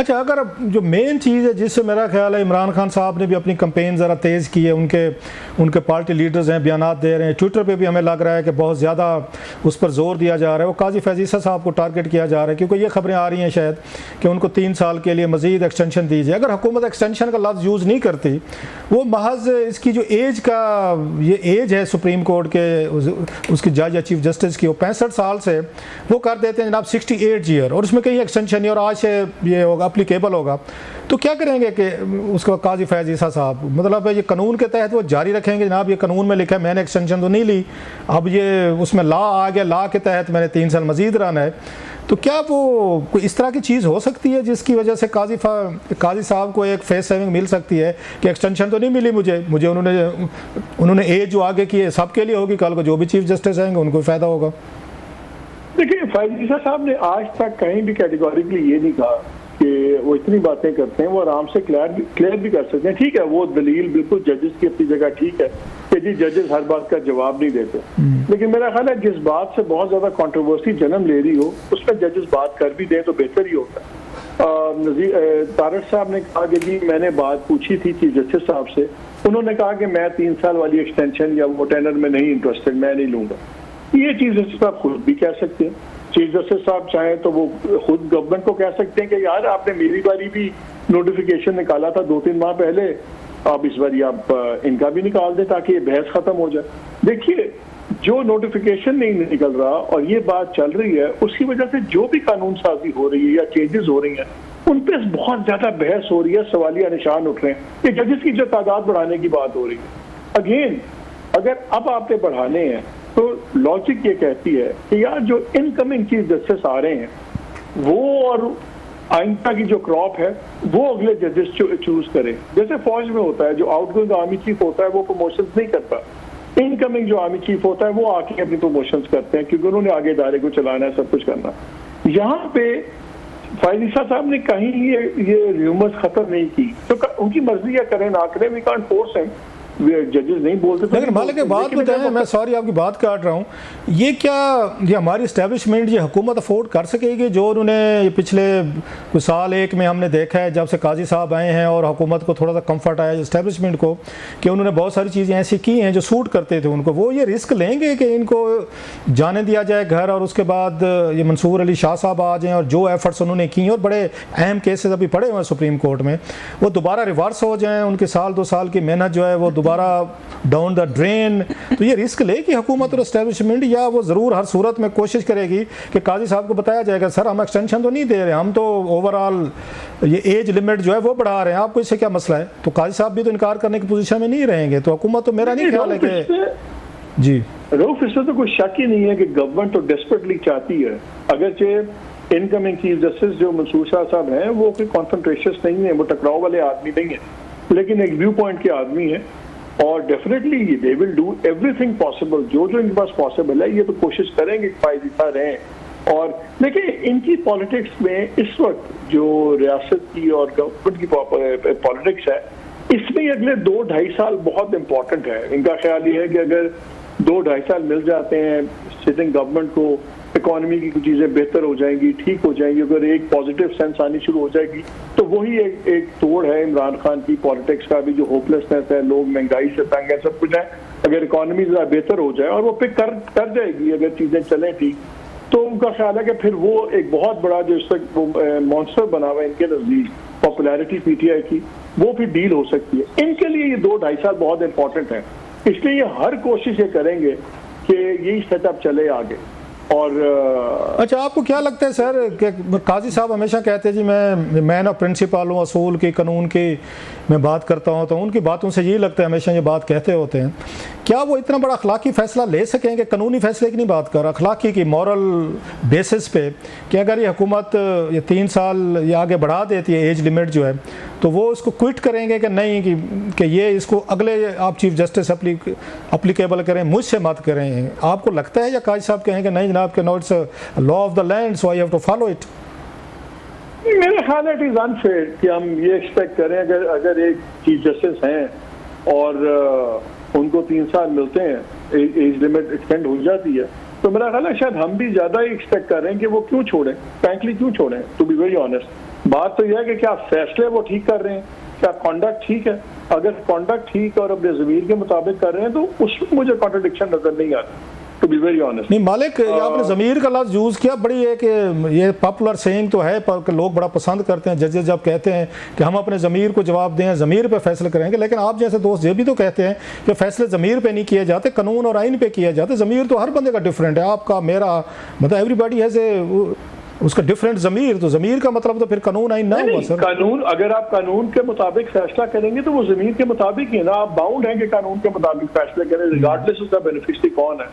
अच्छा, अगर जो मेन चीज़ है जिससे मेरा ख्याल है इमरान खान साहब ने भी अपनी कंपेन ज़रा तेज़ की है, उनके पार्टी लीडर्स हैं, बयानात दे रहे हैं, ट्विटर पे भी हमें लग रहा है कि बहुत ज़्यादा उस पर जोर दिया जा रहा है, वो काजी फैज़ ईसा साहब को टारगेट किया जा रहा है, क्योंकि ये खबरें आ रही हैं शायद कि उनको 3 साल के लिए मज़ीद एक्सटेंशन दी जाए। अगर हुकूमत एक्सटेंशन का लफ्ज़ यूज़ नहीं करती, वो महज इसकी जो एज का ये एज है सुप्रीम कोर्ट के उसकी जज या चीफ जस्टिस की, वो 65 साल से वो कर देते हैं जनाब 68 ईयर, और उसमें कहीं एक्सटेंशन नहीं, और आज से ये होगा अप्लीकेबल होगा, तो क्या करेंगे कि उसका काजी फैज़ ईसा साहब, मतलब ये कानून के तहत वो जारी रखेंगे जनाब ये कानून में लिखा है, मैंने एक्सटेंशन तो नहीं ली, अब ये उसमें लॉ आ गया, लॉ के तहत मैंने 3 साल मजीद रहना है, तो क्या वो कोई इस तरह की चीज़ हो सकती है जिसकी वजह से काजी साहब को एक फेस सेविंग मिल सकती है कि एक्सटेंशन तो नहीं मिली मुझे उन्होंने एज जो आगे की है सबके लिए होगी, कल को जो भी चीफ जस्टिस आएंगे उनको फ़ायदा होगा। देखिए, फैज़ ईसा साहब ने आज तक कहीं भी कैटेगोरिकली ये नहीं कहा कि वो इतनी बातें करते हैं, वो आराम से क्लियर भी कर सकते हैं। ठीक है, वो दलील बिल्कुल जजेस की अपनी जगह ठीक है कि जी जजेस हर बात का जवाब नहीं देते, लेकिन मेरा ख्याल है जिस बात से बहुत ज्यादा कंट्रोवर्सी जन्म ले रही हो उसमें जजेस बात कर भी दें तो बेहतर ही होता है। तारक साहब ने कहा कि जी मैंने बात पूछी थी चीफ जस्टिस साहब से, उन्होंने कहा कि मैं 3 साल वाली एक्सटेंशन या वो टेनर में नहीं इंटरेस्टेड, मैं नहीं लूंगा। ये चीज जस्टिस साहब खुद भी कह सकते हैं, चीफ जस्टिस साहब चाहें तो वो खुद गवर्नमेंट को कह सकते हैं कि यार आपने मेरी बारी भी नोटिफिकेशन निकाला था 2-3 माह पहले, आप इस बारी आप इनका भी निकाल दें ताकि ये बहस खत्म हो जाए। देखिए, जो नोटिफिकेशन नहीं निकल रहा और ये बात चल रही है, उसकी वजह से जो भी कानून साजी हो रही है या चेंजेस हो रही हैं उन पर बहुत ज्यादा बहस हो रही है, सवालिया निशान उठ रहे हैं। ये जजेस की जो तादाद बढ़ाने की बात हो रही है, अगेन अगर अब आपने बढ़ाने हैं तो लॉजिक ये कहती है कि यार जो इनकमिंग चीफ जस्टिस आ रहे हैं वो और आइंदा की जो क्रॉप है वो अगले जजेस चूज करें। जैसे फौज में होता है, जो आउटगोइंग आर्मी चीफ होता है वो प्रमोशन नहीं करता, इनकमिंग जो आर्मी चीफ होता है वो आके अपनी प्रमोशंस करते हैं क्योंकि उन्होंने आगे इदारे को चलाना है, सब कुछ करना। यहाँ पे फैज़ ईसा साहब ने कहीं ये र्यूमर्स खत्म नहीं की, तो उनकी मर्जी या करें ना करें, वी कांट फोर्स हिम, जजेस नहीं बोलते। लेकिन मालिक एक बात बताएं, मैं सॉरी आपकी बात काट रहा हूँ, ये क्या ये हमारी इस्टेब्लिशमेंट ये हुकूमत अफोर्ड कर सकेगी जो उन्होंने पिछले कुछ साल एक में हमने देखा है जब से काजी साहब आए हैं और हुकूमत को थोड़ा सा कंफर्ट आया इस्टेब्लिशमेंट को कि उन्होंने बहुत सारी चीज़ें ऐसी की हैं जो सूट करते थे उनको, वो ये रिस्क लेंगे कि इनको जाने दिया जाए घर और उसके बाद ये मंसूर अली शाह साहब आ जाएँ और जो एफर्ट्स उन्होंने की और बड़े अहम केसेस अभी पड़े हुए हैं सुप्रीम कोर्ट में वो दोबारा रिवर्स हो जाएँ, उनके 1-2 साल की मेहनत जो है वो दोबारा डाउन द ड्रेन। तो ये रिस्क लेगी हुकूमत और एस्टेब्लिशमेंट, या वो ज़रूर हर सूरत में कोशिश करेगी कि काजी साहब को बताया जाएगा सर हम एक्सटेंशन तो नहीं दे रहे, हम तो ओवरऑल ये एज लिमिट जो है वो बढ़ा रहे हैं, आपको इससे क्या मसला है? तो काजी साहब भी तो इनकार करने की पोजीशन में नहीं रहेंगे, तो हुकूमत तो मेरा नहीं ख्याल है कि जी रऊफ, इसमें तो कोई शक ही नहीं है कि गवर्नमेंट तो डेस्परेटली चाहती है, अगरचे इनकमिंग चीफ जस्टिस जो मंसूर शाह साहब हैं वो कोई कॉन्फ्रंटेशन नहीं है, वो टकराव वाले आदमी नहीं है, लेकिन एक व्यू पॉइंट के आदमी है और definitely they will do everything possible, जो इनके पास पॉसिबल है ये तो कोशिश करेंगे कि फैज़ ईसा रहें। और देखिए इनकी पॉलिटिक्स में इस वक्त जो रियासत की और गवर्नमेंट की पॉलिटिक्स है इसमें अगले 2-2.5 साल बहुत इंपॉर्टेंट है। इनका ख्याल ये है कि अगर 2-2.5 साल मिल जाते हैं सिटिंग गवर्नमेंट को, इकोनॉमी की कुछ चीज़ें बेहतर हो जाएंगी, ठीक हो जाएंगी, अगर एक पॉजिटिव सेंस आनी शुरू हो जाएगी तो वही एक तोड़ है इमरान खान की पॉलिटिक्स का भी, जो होपलेसनेस है, लोग महंगाई से तंग है, सब कुछ है। अगर इकोनॉमी ज़रा बेहतर हो जाए और वो पिक कर जाएगी अगर चीज़ें चलें ठीक, तो उनका ख्याल है कि फिर वो एक बहुत बड़ा जो इस तक मॉन्स्टर बना हुआ है इनके नज़दीक पॉपुलैरिटी पीटीआई की, वो फिर डील हो सकती है। इनके लिए ये 2-2.5 साल बहुत इंपॉर्टेंट है, इसलिए ये हर कोशिश ये करेंगे कि यही सेटअप चले आगे। और अच्छा, आपको क्या लगता है सर कि काजी साहब हमेशा कहते हैं जी मैं मैन ऑफ प्रिंसिपल हूँ, असूल की, कानून की मैं बात करता हूँ, तो उनकी बातों से यही लगता है हमेशा ये बात कहते होते हैं, क्या वो इतना बड़ा अखलाकी फ़ैसला ले सकेंगे? कानूनी फ़ैसले की नहीं बात कर, अखलाकी की, मॉरल बेसिस पे कि अगर ये हुकूमत ये 3 साल ये आगे बढ़ा देती है एज लिमिट जो है, तो वो इसको क्विट करेंगे कि नहीं कि ये इसको अगले आप चीफ जस्टिस अप्लीकेबल करें, मुझसे मत करें? आपको लगता है या काजी साहब कहेंगे नहीं जनाब के no it's law of the land so I have to follow it? मेरे ख्याल है इट इज अनफेयर कि हम ये एक्सपेक्ट करें अगर एक चीफ जस्टिस हैं और उनको 3 साल मिलते हैं, एज लिमिट एक्सटेंड हो जाती है, तो मेरा ख्याल है शायद हम भी ज्यादा ही एक्सपेक्ट कर रहे हैं कि वो क्यों छोड़ें, फ्रैंकली क्यों छोड़ें, टू बी वेरी ऑनेस्ट। बात तो यह है कि क्या फैसले वो ठीक कर रहे हैं, क्या कॉन्डक्ट ठीक है। अगर कॉन्डक्ट ठीक और अपने ज़मीर के मुताबिक कर रहे हैं तो उसमें मुझे कॉन्ट्रडिक्शन नजर नहीं आता, टू बी वेरी ऑनेस्ट। नहीं मालिक, आपने ज़मीर का लफ्ज़ यूज़ किया, बड़ी एक ये पॉपुलर सेइंग तो है पर लोग बड़ा पसंद करते हैं। जजेस जब कहते हैं कि हम अपने ज़मीर को जवाब दें, ज़मीर पे फैसले करेंगे, लेकिन आप जैसे दोस्त ये भी तो कहते हैं कि फैसले ज़मीर पे नहीं किए जाते, कानून और आइन पे किए जाते। ज़मीर तो हर बंदे का डिफरेंट है, आपका मेरा, मतलब एवरीबॉडी हैज़ ए उसका डिफरेंट ज़मीर। तो ज़मीर का मतलब तो फिर कानून आइन ना हुआ सर। कानून, अगर आप कानून के मुताबिक फैसला करेंगे तो वो ज़मीर के मुताबिक ही ना, आप बाउंड हैं कि कानून के मुताबिक फैसले करें रिगार्डलेस उसका बेनिफिशियरी कौन है।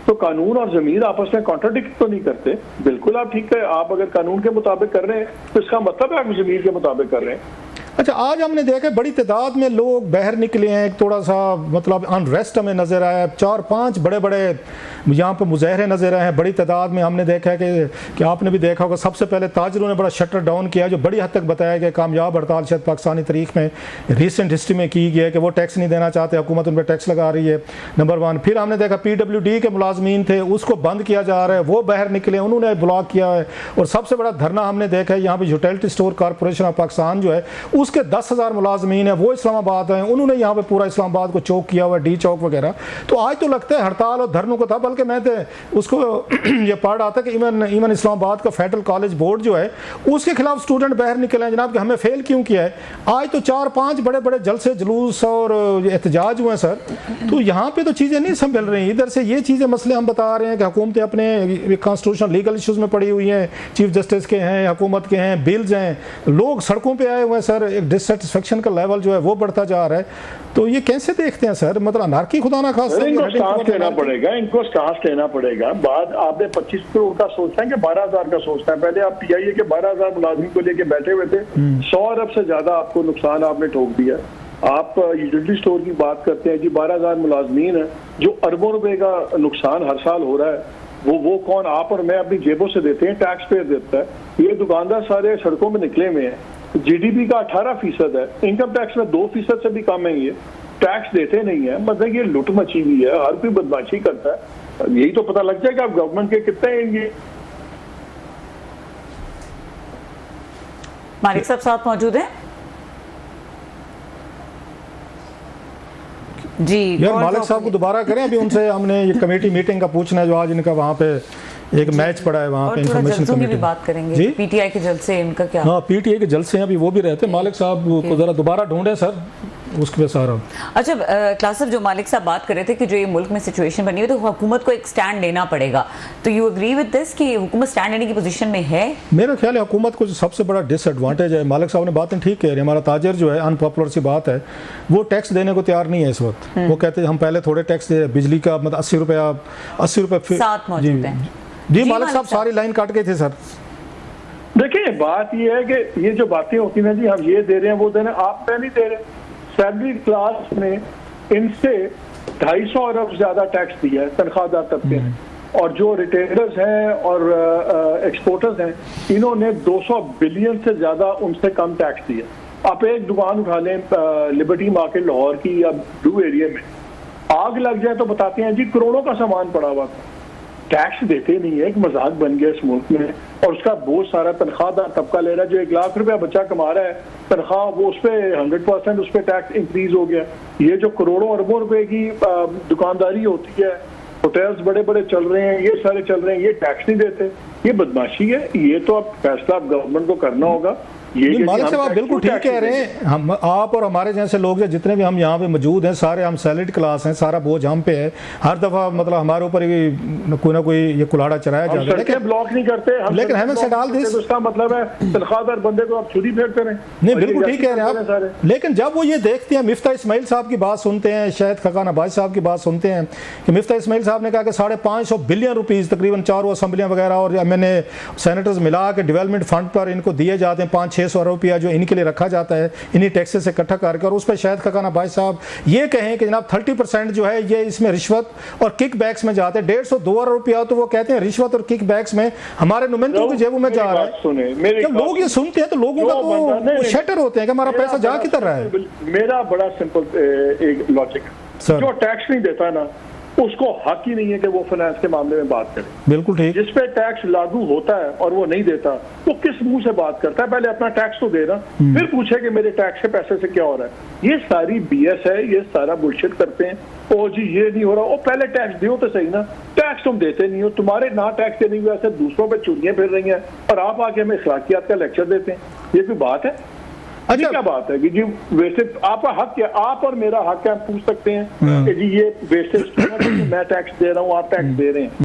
तो कानून और ज़मीर आपस में कॉन्ट्राडिक्ट तो नहीं करते। बिल्कुल आप ठीक है, आप अगर कानून के मुताबिक कर रहे हैं तो इसका मतलब है आप ज़मीर के मुताबिक कर रहे हैं। अच्छा, आज हमने देखा बड़ी तादाद में लोग बाहर निकले हैं, एक थोड़ा सा मतलब अनरेस्ट हमें नज़र आया। 4-5 बड़े बड़े यहाँ पर मुजाहरे नज़र आए हैं बड़ी तादाद में। हमने देखा है कि आपने भी देखा होगा, सबसे पहले ताजरों ने बड़ा शटर डाउन किया, जो बड़ी हद तक बताया गया कामयाब हड़ताल शायद पाकिस्तानी तारीख में रिसेंट हिस्ट्री में की गई है कि वो टैक्स नहीं देना चाहते, हुकूमत उन पर टैक्स लगा रही है, नंबर 1। फिर हमने देखा PWD के मुलाजमीन थे, उसको बंद किया जा रहा है, वो बाहर निकले, उन्होंने ब्लॉक किया है। और सबसे बड़ा धरना हमने देखा है यहाँ पर utility store corporation of Pakistan जो है, उसके 10,000 मुलाजमीन है, वो इस्लामाबाद हैं, उन्होंने यहाँ पे पूरा इस्लामाबाद को चौक किया हुआ, डी चौक वगैरह। तो आज तो लगता है हड़ताल और धरनों को था, बल्कि मैं तो उसको ये पढ़ रहा था कि इवन इस्लामाबाद का फेडरल कॉलेज बोर्ड जो है उसके खिलाफ स्टूडेंट बाहर निकले हैं जनाब कि हमें फेल क्यों किया है। आज तो 4-5 बड़े बड़े जलसे जुलूस और एहतजाज हुए हैं सर। तो यहाँ पे तो चीज़ें नहीं संभल रही। इधर से ये चीज़ें मसले हम बता रहे हैं कि हुकूमतें अपने कॉन्स्टिट्यूशनल लीगल इशूज़ में पड़ी हुई हैं, चीफ जस्टिस के हैं, हुकूमत के हैं, बिल्स हैं, लोग सड़कों पर आए हुए हैं सर। एक डिससेटिस्फेक्शन का लेवल जो है वो बढ़ता जा रहा है। तो ये कैसे देखते हैं सर, मतलब अनार्की खुदा ना खास इनको सांस लेना पड़ेगा, इनको सांस लेना पड़ेगा। बाद आपने 25 करोड़ का सोचना है कि 12,000 का सोचना है। पहले आप PIA के 12,000 मुलाजिम को लेके बैठे हुए थे, 100 अरब से ज्यादा आपको नुकसान आपने ठोक दिया। आप यूटिलिटी स्टोर की बात करते हैं जी, 12,000 मुलाजमीन है, जो अरबों रुपए का नुकसान हर साल हो रहा है। वो कौन, आप और मैं अपनी जेबों से देते हैं, टैक्स पेयर देता है। ये दुकानदार सारे सड़कों में निकले हुए हैं। GDP का 18% है, इनकम टैक्स में 2% से भी कम है। ये टैक्स देते नहीं है, मतलब ये लुट मची हुई है, हर कोई बदमाशी करता है। यही तो पता लग जाएगा आप गवर्नमेंट के कितने हैं ये। मालिक साहब साथ मौजूद हैं जी। यार मालिक साहब को दोबारा करें, अभी उनसे हमने ये कमेटी मीटिंग का पूछना है जो आज इनका वहाँ पे एक मैच पड़ा है, वहाँ पे इंफॉर्मेशन कमेटी की बात करेंगे जी। PTI के जलसे इनका क्या? हाँ, PTI के जलसे हैं अभी, वो भी रहते हैं। मालिक साहब को जरा दोबारा ढूंढे सर, उसके पे सारा। अच्छा क्लासिफ, जो मालिक साहब बात कर रहे थे कि जो ये मुल्क में सिचुएशन बनी हुई तो हुकूमत को एक स्टैंड लेना पड़ेगा, तो यू एग्री विद दिस कि हुकूमत स्टैंड लेने की पोजीशन में है? मेरा ख्याल है हुकूमत को जो सबसे बड़ा डिसएडवांटेज है, मालिक साहब ने बातें ठीक कह रहे हैं, हमारा ताजर जो है, अनपॉपुलर सी बात है, वो टैक्स देने को तैयार नहीं है इस वक्त। वो कहते हैं हम पहले थोड़े टैक्स दे, बिजली का मतलब 80 रुपये साथ मौजूद हैं जी। मालिक साहब सारी लाइन काट गए थे सर। देखिए बात ये है कि ये जो बातें होती हैं जी, हम ये दे रहे हैं वो दे रहे हैं, आप नहीं दे रहे। सैलरी क्लास ने इनसे 250 अरब ज्यादा टैक्स दिया है, तनख्वाहदार तबके हैं, और जो रिटेलर्स हैं और एक्सपोर्टर्स हैं, इन्होंने 200 बिलियन से ज्यादा उनसे कम टैक्स दिया। आप एक दुकान उठा लें लिबर्टी मार्केट लाहौर की या ब्लू एरिया में, आग लग जाए तो बताते हैं जी करोड़ों का सामान पड़ा हुआ था। टैक्स देते नहीं है, एक मजाक बन गया इस मुल्क में, और उसका बहुत सारा तनख्वाहदार तबका ले रहा है। जो 1 लाख रुपया बच्चा कमा रहा है तनख्वाह, वो उस पर 100% उस पर टैक्स इंक्रीज हो गया। ये जो करोड़ों अरबों रुपए की दुकानदारी होती है, होटल्स बड़े बड़े चल रहे हैं, ये सारे चल रहे हैं, ये टैक्स नहीं देते, ये बदमाशी है। ये तो अब फैसला गवर्नमेंट को करना होगा। मालिक साहब आप बिल्कुल ठीक कह रहे हैं। हम आप और हमारे जैसे लोग हैं, जितने भी हम यहाँ पे मौजूद हैं, सारे हम सैलरीड क्लास हैं, सारा बोझ हम पे है। हर दफ़ा मतलब हमारे ऊपर कोई ना कोई ये कुल्हाड़ा चलाया जाता है, लेकिन ब्लॉक नहीं करते। लेकिन हमें से डाल दिस, उसका मतलब है तनख्वाहदार बंदे को आप छुरी फेरते रहे। नहीं, बिल्कुल ठीक कह रहे हैं आप। लेकिन जब वो ये देखते हैं, मिफ्ता इस्माइल साहब की बात सुनते हैं, शायद खकान अब्बासी साहब की बात सुनते हैं कि मिफ्ता इस्माइल साहब ने कहा कि 550 बिलियन रुपीज़ तकरीबन 4 असम्बलियाँ वगैरह और MNA सेनेटर्स मिला के डेवलपमेंट फंड पर इनको दिए जाते हैं। 500-600 अरब रुपया जो इनके लिए रखा जाता है, इन्हीं टैक्सेस से इकट्ठा करके, और उस पर शायद खकान अब्बासी साहब ये कहें कि जनाब 30% जो है ये इसमें रिश्वत और किक बैक्स में जाते हैं। 150-2 अरब रुपया तो वो कहते हैं रिश्वत और किक बैक्स में हमारे नुमाइंदों की जेबों में जा रहा है। जब लोग ये सुनते हैं तो लोगों का तो शटर होते हैं कि हमारा पैसा जा किधर रहा है। मेरा बड़ा सिंपल एक लॉजिक, जो टैक्स नहीं देता ना उसको हक ही नहीं है कि वो फाइनेंस के मामले में बात करे। बिल्कुल ठीक। जिस पे टैक्स लागू होता है और वो नहीं देता, वो किस मुंह से बात करता है? पहले अपना टैक्स तो देना, फिर पूछे कि मेरे टैक्स के पैसे से क्या हो रहा है। ये सारी बीएस है, ये सारा बुलशिट करते हैं। ओ जी ये नहीं हो रहा, ओ पहले टैक्स दियो तो सही ना। टैक्स तुम देते नहीं हो, तुम्हारे ना टैक्स देने की वजह से दूसरों पे चोरियां फिर रही हैं और आप आके हमें अखलाकियात का लेक्चर देते हैं। ये कोई बात है? अच्छा क्या बात है कि जी वैसे आपका हक है, आप और मेरा हक है, हम पूछ सकते हैं कि जी ये वैसे मैं टैक्स दे रहा हूँ, आप टैक्स दे रहे हैं।